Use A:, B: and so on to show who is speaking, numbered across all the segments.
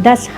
A: 10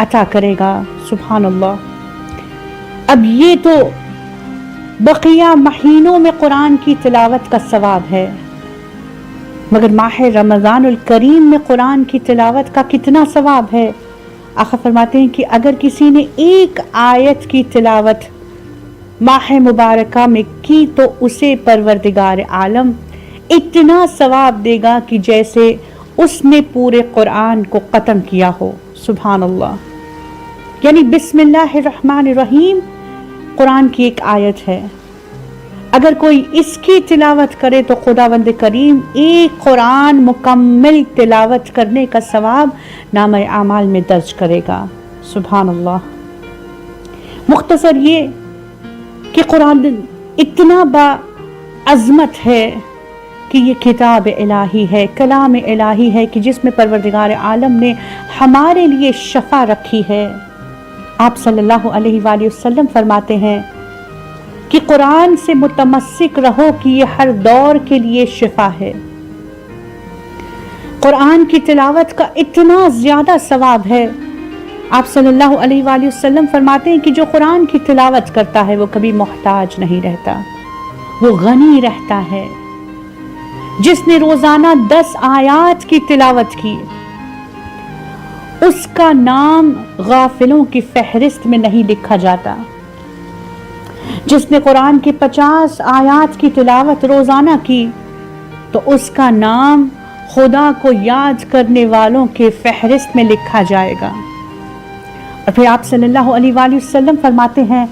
A: عطا کرے گا. سبحان اللہ. اب یہ تو بقیہ مہینوں میں قرآن کی تلاوت کا ثواب ہے، مگر ماہ رمضان الکریم میں قرآن کی تلاوت کا کتنا ثواب ہے. آقا فرماتے ہیں کہ اگر کسی نے ایک آیت کی تلاوت ماہ مبارکہ میں کی تو اسے پروردگار عالم اتنا ثواب دے گا کہ جیسے اس نے پورے قرآن کو ختم کیا ہو. سبحان اللہ. یعنی بسم اللہ الرحمن الرحیم قرآن کی ایک آیت ہے، اگر کوئی اس کی تلاوت کرے تو خداوند کریم ایک قرآن مکمل تلاوت کرنے کا ثواب نامہ اعمال میں درج کرے گا. سبحان اللہ. مختصر یہ کہ قرآن اتنا با عظمت ہے کہ یہ کتاب الہی ہے، کلام الہی ہے کہ جس میں پروردگار عالم نے ہمارے لیے شفا رکھی ہے. آپ صلی اللہ علیہ وآلہ وسلم فرماتے ہیں کہ قرآن سے متمسک رہو کہ یہ ہر دور کے لیے شفا ہے. قرآن کی تلاوت کا اتنا زیادہ ثواب ہے. آپ صلی اللہ علیہ وآلہ وسلم فرماتے ہیں کہ جو قرآن کی تلاوت کرتا ہے وہ کبھی محتاج نہیں رہتا، وہ غنی رہتا ہے. جس نے روزانہ 10 آیات کی تلاوت کی اس کا نام غافلوں کی فہرست میں نہیں لکھا جاتا. جس نے قرآن کی 50 آیات کی تلاوت روزانہ کی تو اس کا نام خدا کو یاد کرنے والوں کے فہرست میں لکھا جائے گا. اور پھر آپ صلی اللہ علیہ وآلہ وسلم فرماتے ہیں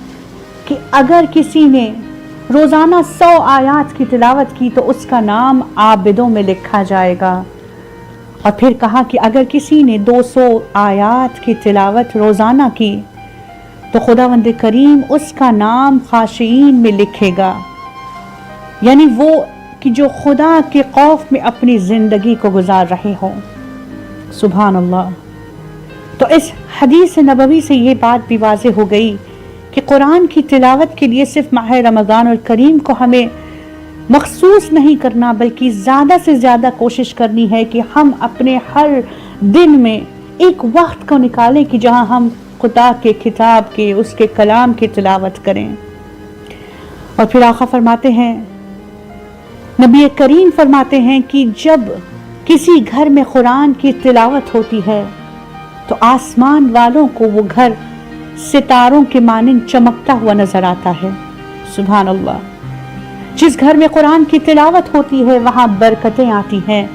A: کہ اگر کسی نے روزانہ 100 آیات کی تلاوت کی تو اس کا نام عابدوں میں لکھا جائے گا. اور پھر کہا کہ اگر کسی نے 200 آیات کی تلاوت روزانہ کی تو خداوند کریم اس کا نام خاشعین میں لکھے گا، یعنی وہ کہ جو خدا کے خوف میں اپنی زندگی کو گزار رہے ہوں. سبحان اللہ. تو اس حدیث نبوی سے یہ بات بھی واضح ہو گئی کہ قرآن کی تلاوت کے لیے صرف ماہ رمضان الکریم کو ہمیں مخصوص نہیں کرنا، بلکہ زیادہ سے زیادہ کوشش کرنی ہے کہ ہم اپنے ہر دن میں ایک وقت کو نکالیں کہ جہاں ہم خدا کے کتاب کے، اس کے کلام کی تلاوت کریں. اور پھر آقا فرماتے ہیں، نبی کریم فرماتے ہیں کہ جب کسی گھر میں قرآن کی تلاوت ہوتی ہے تو آسمان والوں کو وہ گھر ستاروں کے مانند چمکتا ہوا نظر آتا ہے. سبحان اللہ. جس گھر میں قرآن کی تلاوت ہوتی ہے وہاں برکتیں آتی ہیں،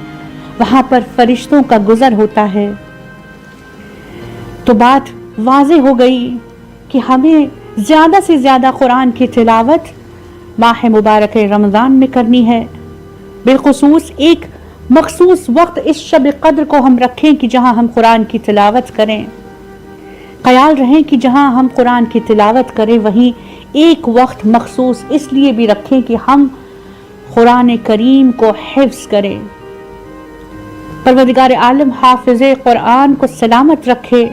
A: وہاں پر فرشتوں کا گزر ہوتا ہے. تو بات واضح ہو گئی کہ ہمیں زیادہ سے زیادہ قرآن کی تلاوت ماہ مبارک رمضان میں کرنی ہے. بالخصوص ایک مخصوص وقت اس شب قدر کو ہم رکھیں کہ جہاں ہم قرآن کی تلاوت کریں. خیال رہیں کہ جہاں ہم قرآن کی تلاوت کریں وہیں ایک وقت مخصوص اس لیے بھی رکھیں کہ ہم قرآن کریم کو حفظ کریں. پروردگار عالم حافظ قرآن کو سلامت رکھے.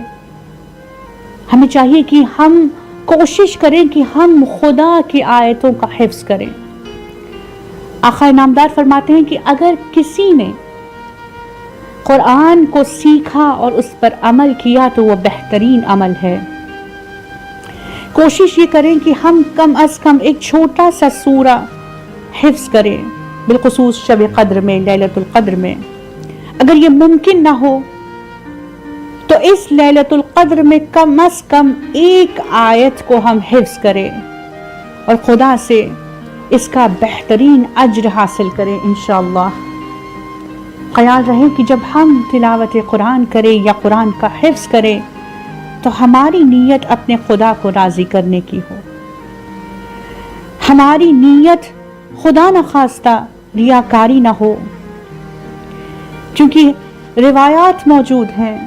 A: ہمیں چاہیے کہ ہم کوشش کریں کہ ہم خدا کی آیتوں کا حفظ کریں. آقا نامدار فرماتے ہیں کہ اگر کسی نے قرآن کو سیکھا اور اس پر عمل کیا تو وہ بہترین عمل ہے. کوشش یہ کریں کہ ہم کم از کم ایک چھوٹا سا سورہ حفظ کریں، بالخصوص شب قدر میں، لیلۃ القدر میں. اگر یہ ممکن نہ ہو تو اس لیلۃ القدر میں کم از کم ایک آیت کو ہم حفظ کریں اور خدا سے اس کا بہترین اجر حاصل کریں انشاءاللہ. خیال رہے کہ جب ہم تلاوت قرآن کریں یا قرآن کا حفظ کریں تو ہماری نیت اپنے خدا کو راضی کرنے کی ہو. ہماری نیت خدا نخواستہ ریاکاری نہ ہو، کیونکہ روایات موجود ہیں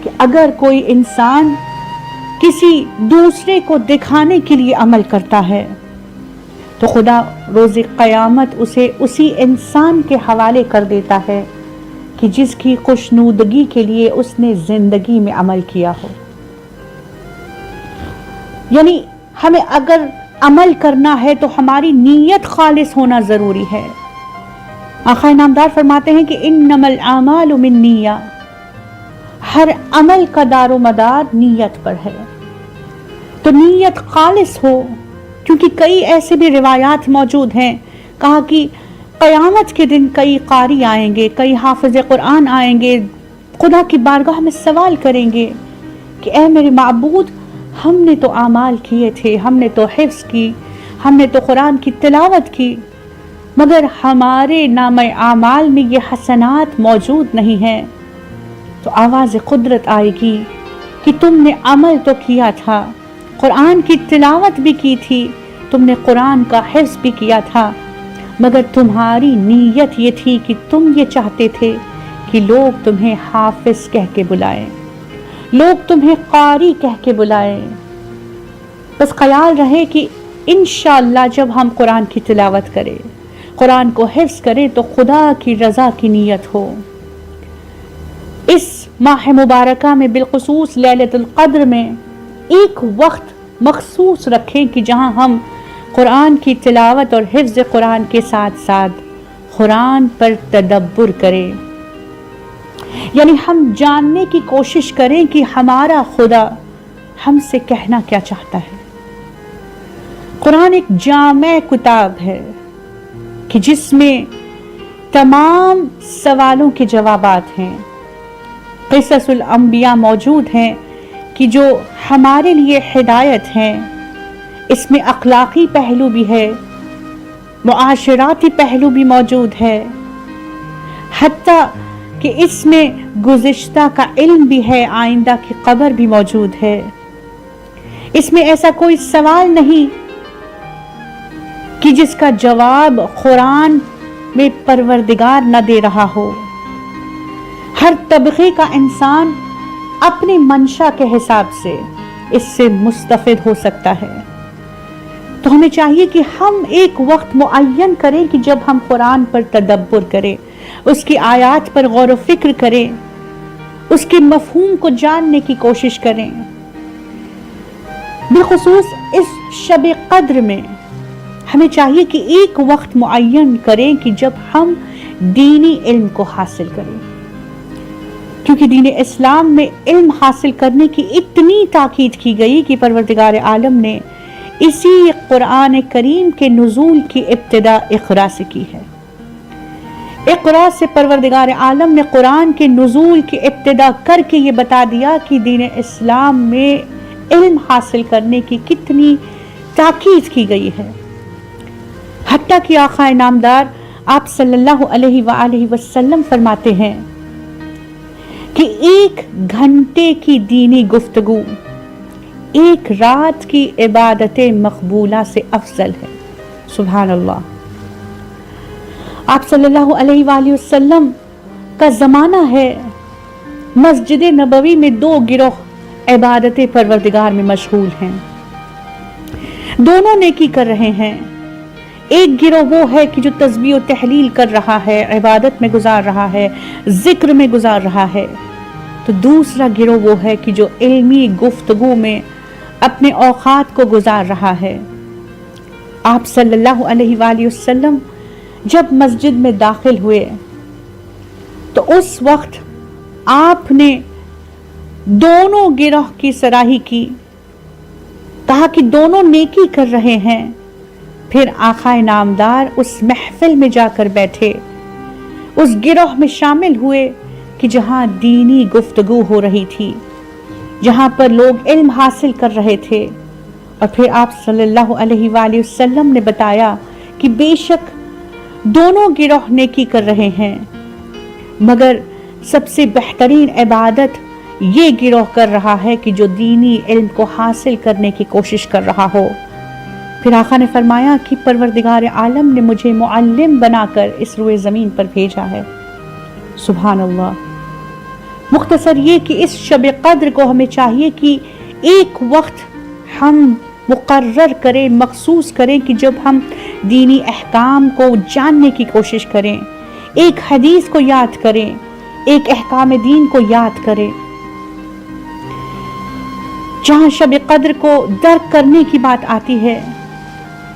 A: کہ اگر کوئی انسان کسی دوسرے کو دکھانے کے لیے عمل کرتا ہے تو خدا روز قیامت اسے اسی انسان کے حوالے کر دیتا ہے کہ جس کی خوشنودگی کے لیے اس نے زندگی میں عمل کیا ہو. یعنی ہمیں اگر عمل کرنا ہے تو ہماری نیت خالص ہونا ضروری ہے. آقا نامدار فرماتے ہیں کہ انما الاعمال بالنیہ، ہر عمل کا دار و مدار نیت پر ہے، تو نیت خالص ہو، کیونکہ کئی ایسے بھی روایات موجود ہیں، کہا کہ قیامت کے دن کئی قاری آئیں گے، کئی حافظ قرآن آئیں گے، خدا کی بارگاہ میں سوال کریں گے کہ اے میرے معبود، ہم نے تو اعمال کیے تھے، ہم نے تو حفظ کی، ہم نے تو قرآن کی تلاوت کی، مگر ہمارے نام اعمال میں یہ حسنات موجود نہیں ہیں۔ تو آواز قدرت آئے گی کہ تم نے عمل تو کیا تھا، قرآن کی تلاوت بھی کی تھی، تم نے قرآن کا حفظ بھی کیا تھا، مگر تمہاری نیت یہ تھی کہ تم یہ چاہتے تھے کہ لوگ تمہیں حافظ کہہ کے بلائیں، لوگ تمہیں قاری کہہ کے بلائیں۔ بس خیال رہے کہ انشاءاللہ جب ہم قرآن کی تلاوت کریں، قرآن کو حفظ کریں تو خدا کی رضا کی نیت ہو۔ اس ماہ مبارکہ میں بالخصوص لیلۃ القدر میں ایک وقت مخصوص رکھیں کہ جہاں ہم قرآن کی تلاوت اور حفظ قرآن کے ساتھ ساتھ قرآن پر تدبر کریں، یعنی ہم جاننے کی کوشش کریں کہ ہمارا خدا ہم سے کہنا کیا چاہتا ہے۔ قرآن ایک جامع کتاب ہے کہ جس میں تمام سوالوں کے جوابات ہیں، قصص الانبیاء موجود ہیں کہ جو ہمارے لیے ہدایت ہیں، اس میں اخلاقی پہلو بھی ہے، معاشراتی پہلو بھی موجود ہے، حتیٰ کہ اس میں گزشتہ کا علم بھی ہے، آئندہ کی خبر بھی موجود ہے۔ اس میں ایسا کوئی سوال نہیں کہ جس کا جواب قرآن میں پروردگار نہ دے رہا ہو۔ ہر طبقے کا انسان اپنی منشا کے حساب سے اس سے مستفید ہو سکتا ہے، تو ہمیں چاہیے کہ ہم ایک وقت معین کریں کہ جب ہم قرآن پر تدبر کریں، اس کی آیات پر غور و فکر کریں، اس کے مفہوم کو جاننے کی کوشش کریں۔ بالخصوص اس شب قدر میں ہمیں چاہیے کہ ایک وقت معین کریں کہ جب ہم دینی علم کو حاصل کریں، کیونکہ دین اسلام میں علم حاصل کرنے کی اتنی تاکید کی گئی کہ پروردگار عالم نے اسی قرآن کریم کے نزول کی ابتدا اقرا سے کی ہے۔ اقرا سے پروردگار عالم نے قرآن کے نزول کی ابتدا کر کے یہ بتا دیا کہ دین اسلام میں علم حاصل کرنے کی کتنی تاکید کی گئی ہے، حتیٰ کہ آقا نامدار آپ صلی اللہ علیہ وآلہ وسلم فرماتے ہیں کہ 1 گھنٹے کی دینی گفتگو 1 رات کی عبادت مقبولہ سے افضل ہے۔ سبحان اللہ۔ آپ صلی اللہ علیہ وآلہ وسلم کا زمانہ ہے، مسجد نبوی میں 2 گروہ عبادت پروردگار میں مشغول ہیں، دونوں نیکی کر رہے ہیں۔ ایک گروہ وہ ہے کہ جو تسبیح و تحلیل کر رہا ہے، عبادت میں گزار رہا ہے، ذکر میں گزار رہا ہے، تو دوسرا گروہ وہ ہے کہ جو علمی گفتگو میں اپنے اوقات کو گزار رہا ہے۔ آپ صلی اللہ علیہ وآلہ وسلم جب مسجد میں داخل ہوئے تو اس وقت آپ نے دونوں گروہ کی سراہی کی، کہا کہ دونوں نیکی کر رہے ہیں۔ پھر آقا نامدار اس محفل میں جا کر بیٹھے، اس گروہ میں شامل ہوئے کہ جہاں دینی گفتگو ہو رہی تھی، جہاں پر لوگ علم حاصل کر رہے تھے، اور پھر آپ صلی اللہ علیہ وآلہ وسلم نے بتایا کہ بے شک دونوں گروہ نیکی کر رہے ہیں، مگر سب سے بہترین عبادت یہ گروہ کر رہا ہے کہ جو دینی علم کو حاصل کرنے کی کوشش کر رہا ہو۔ پھر آقا نے فرمایا کہ پروردگار عالم نے مجھے معلم بنا کر اس روئے زمین پر بھیجا ہے۔ سبحان اللہ۔ مختصر یہ کہ اس شب قدر کو ہمیں چاہیے کہ ایک وقت ہم مقرر کریں، مخصوص کریں کہ جب ہم دینی احکام کو جاننے کی کوشش کریں، ایک حدیث کو یاد کریں، ایک احکام دین کو یاد کریں۔ جہاں شب قدر کو درک کرنے کی بات آتی ہے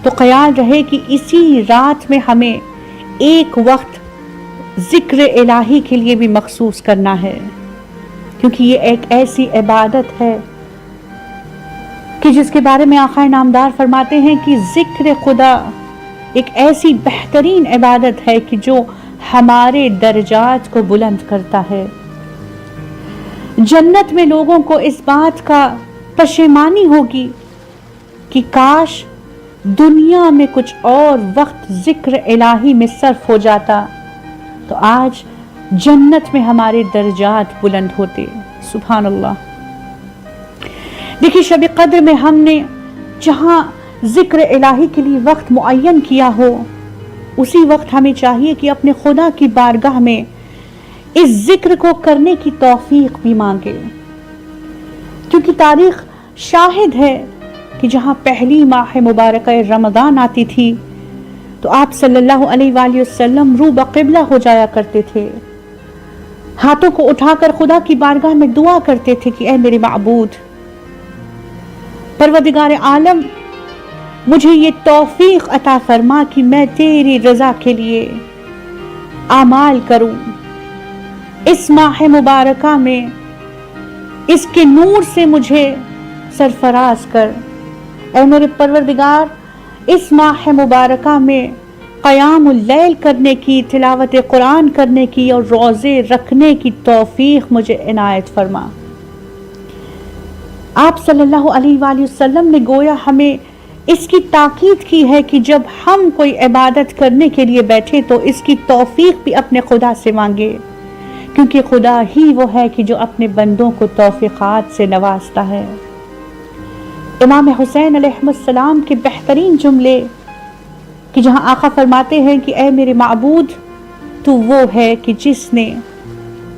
A: تو خیال رہے کہ اسی رات میں ہمیں ایک وقت ذکر الہی کے لیے بھی مخصوص کرنا ہے، کیونکہ یہ ایک ایسی عبادت ہے کہ جس کے بارے میں آقا نامدار فرماتے ہیں کہ ذکر خدا ایک ایسی بہترین عبادت ہے کہ جو ہمارے درجات کو بلند کرتا ہے۔ جنت میں لوگوں کو اس بات کا پشیمانی ہوگی کہ کاش دنیا میں کچھ اور وقت ذکر الہی میں صرف ہو جاتا تو آج جنت میں ہمارے درجات بلند ہوتے۔ سبحان اللہ۔ دیکھیے شب قدر میں ہم نے جہاں ذکر الہی کے لیے وقت معین کیا ہو اسی وقت ہمیں چاہیے کہ اپنے خدا کی بارگاہ میں اس ذکر کو کرنے کی توفیق بھی مانگے، کیونکہ تاریخ شاہد ہے کہ جہاں پہلی ماہ مبارکہ رمضان آتی تھی تو آپ صلی اللہ علیہ وآلہ وسلم رو بقبلہ ہو جایا کرتے تھے، ہاتھوں کو اٹھا کر خدا کی بارگاہ میں دعا کرتے تھے کہ اے میرے معبود، پروردگار عالم، مجھے یہ توفیق عطا فرما کہ میں تیری رضا کے لیے اعمال کروں، اس ماہ مبارکہ میں اس کے نور سے مجھے سرفراز کر۔ اے میرے پروردگار، اس ماہ مبارکہ میں قیام اللیل کرنے کی، تلاوت قرآن کرنے کی اور روزے رکھنے کی توفیق مجھے عنایت فرما۔ آپ صلی اللہ علیہ وآلہ وسلم نے گویا ہمیں اس کی تاکید کی ہے کہ جب ہم کوئی عبادت کرنے کے لیے بیٹھے تو اس کی توفیق بھی اپنے خدا سے مانگے، کیونکہ خدا ہی وہ ہے کہ جو اپنے بندوں کو توفیقات سے نوازتا ہے۔ امام حسین علیہ السلام کے بہترین جملے کہ جہاں آقا فرماتے ہیں کہ اے میرے معبود، تو وہ ہے کہ جس نے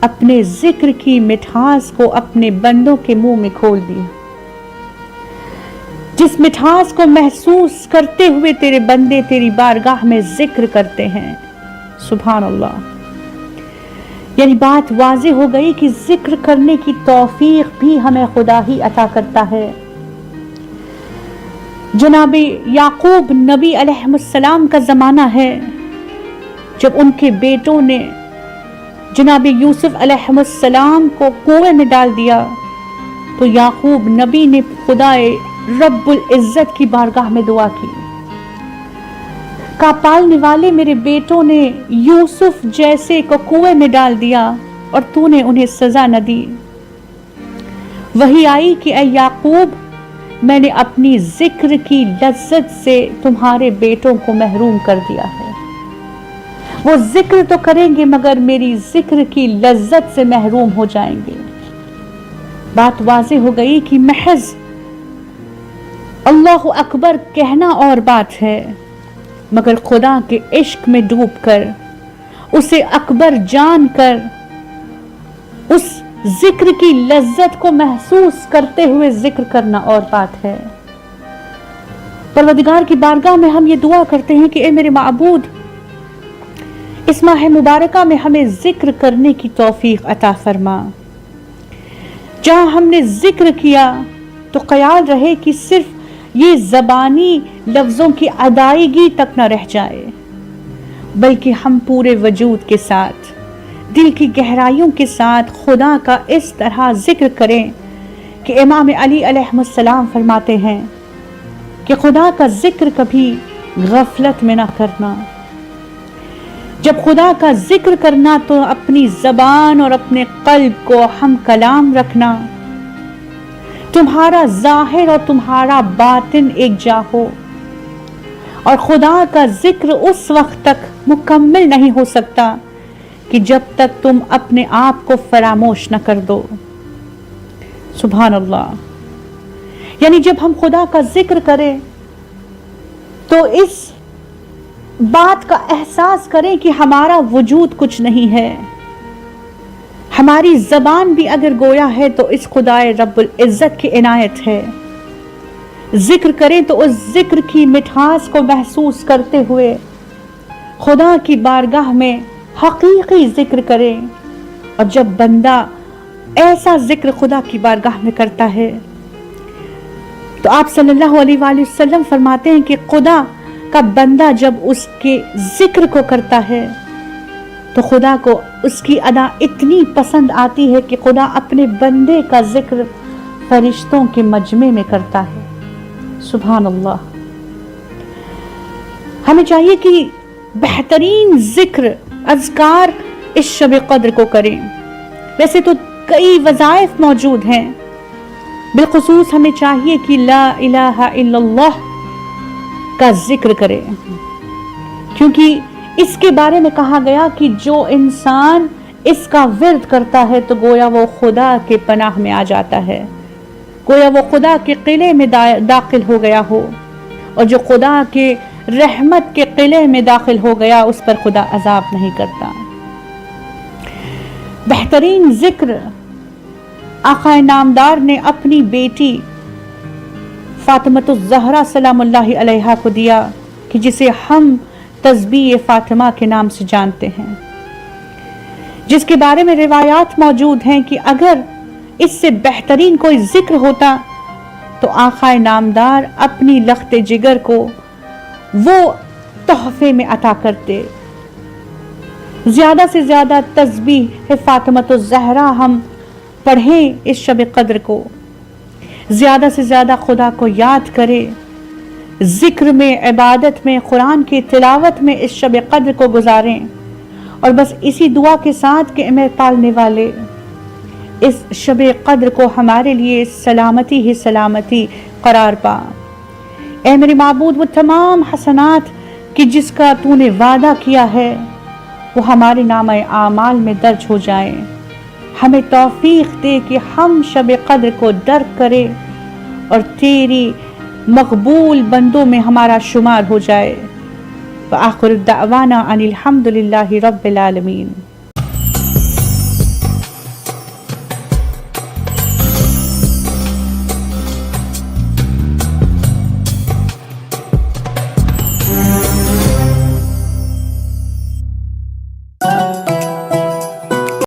A: اپنے ذکر کی مٹھاس کو اپنے بندوں کے منہ میں کھول دی، جس مٹھاس کو محسوس کرتے ہوئے تیرے بندے تیری بارگاہ میں ذکر کرتے ہیں۔ سبحان اللہ۔ یعنی بات واضح ہو گئی کہ ذکر کرنے کی توفیق بھی ہمیں خدا ہی عطا کرتا ہے۔ جناب یعقوب نبی علیہ السلام کا زمانہ ہے جب ان کے بیٹوں نے جناب یوسف علیہ السلام کو کنویں میں ڈال دیا تو یعقوب نبی نے خدا رب العزت کی بارگاہ میں دعا کی، کہا پالنے والے میرے بیٹوں نے یوسف جیسے کو کنویں میں ڈال دیا اور تو نے انہیں سزا نہ دی۔ وہی آئی کہ اے یعقوب، میں نے اپنی ذکر کی لذت سے تمہارے بیٹوں کو محروم کر دیا ہے، وہ ذکر تو کریں گے مگر میری ذکر کی لذت سے محروم ہو جائیں گے۔ بات واضح ہو گئی کہ محض اللہ اکبر کہنا اور بات ہے، مگر خدا کے عشق میں ڈوب کر، اسے اکبر جان کر، اس ذکر کی لذت کو محسوس کرتے ہوئے ذکر کرنا اور بات ہے۔ پروردگار کی بارگاہ میں ہم یہ دعا کرتے ہیں کہ اے میرے معبود، اس ماہ مبارکہ میں ہمیں ذکر کرنے کی توفیق عطا فرما۔ جہاں ہم نے ذکر کیا تو خیال رہے کہ صرف یہ زبانی لفظوں کی ادائیگی تک نہ رہ جائے، بلکہ ہم پورے وجود کے ساتھ، دل کی گہرائیوں کے ساتھ خدا کا اس طرح ذکر کریں کہ امام علی علیہ السلام فرماتے ہیں کہ خدا کا ذکر کبھی غفلت میں نہ کرنا۔ جب خدا کا ذکر کرنا تو اپنی زبان اور اپنے قلب کو ہم کلام رکھنا، تمہارا ظاہر اور تمہارا باطن ایک جا ہو، اور خدا کا ذکر اس وقت تک مکمل نہیں ہو سکتا کہ جب تک تم اپنے آپ کو فراموش نہ کر دو۔ سبحان اللہ۔ یعنی جب ہم خدا کا ذکر کریں تو اس بات کا احساس کریں کہ ہمارا وجود کچھ نہیں ہے، ہماری زبان بھی اگر گویا ہے تو اس خدائے رب العزت کی عنایت ہے۔ ذکر کریں تو اس ذکر کی مٹھاس کو محسوس کرتے ہوئے خدا کی بارگاہ میں حقیقی ذکر کرے، اور جب بندہ ایسا ذکر خدا کی بارگاہ میں کرتا ہے تو آپ صلی اللہ علیہ وآلہ وسلم فرماتے ہیں کہ خدا کا بندہ جب اس کے ذکر کو کرتا ہے تو خدا کو اس کی ادا اتنی پسند آتی ہے کہ خدا اپنے بندے کا ذکر فرشتوں کے مجمع میں کرتا ہے. سبحان اللہ. ہمیں چاہیے کہ بہترین ذکر اذکار اس شب قدر کو کریں. ویسے تو کئی وظائف موجود ہیں، بالخصوص ہمیں چاہیے کہ لا الہ الا اللہ کا ذکر کریں، کیونکہ اس کے بارے میں کہا گیا کہ جو انسان اس کا ورد کرتا ہے تو گویا وہ خدا کے پناہ میں آ جاتا ہے، گویا وہ خدا کے قلعے میں داخل ہو گیا ہو، اور جو خدا کے رحمت کے قلعے میں داخل ہو گیا اس پر خدا عذاب نہیں کرتا. بہترین ذکر آقا نامدار نے اپنی بیٹی فاطمۃ الزہرا سلام اللہ علیہا کو دیا، کہ جسے ہم تسبیح فاطمہ کے نام سے جانتے ہیں، جس کے بارے میں روایات موجود ہیں کہ اگر اس سے بہترین کوئی ذکر ہوتا تو آقا نامدار اپنی لخت جگر کو وہ تحفے میں عطا کرتے. زیادہ سے زیادہ تسبیح فاطمۃ الزہرا ہم پڑھیں اس شب قدر کو، زیادہ سے زیادہ خدا کو یاد کرے، ذکر میں، عبادت میں، قرآن کی تلاوت میں اس شب قدر کو گزاریں، اور بس اسی دعا کے ساتھ کہ اے پالنے والے اس شب قدر کو ہمارے لیے سلامتی ہی سلامتی قرار پا. اے میرے معبود، وہ تمام حسنات کہ جس کا تو نے وعدہ کیا ہے وہ ہمارے نامہ اعمال میں درج ہو جائیں. ہمیں توفیق دے کہ ہم شب قدر کو درک کریں اور تیری مقبول بندوں میں ہمارا شمار ہو جائے. وآخر دعوانا ان الحمد للہ رب العالمین.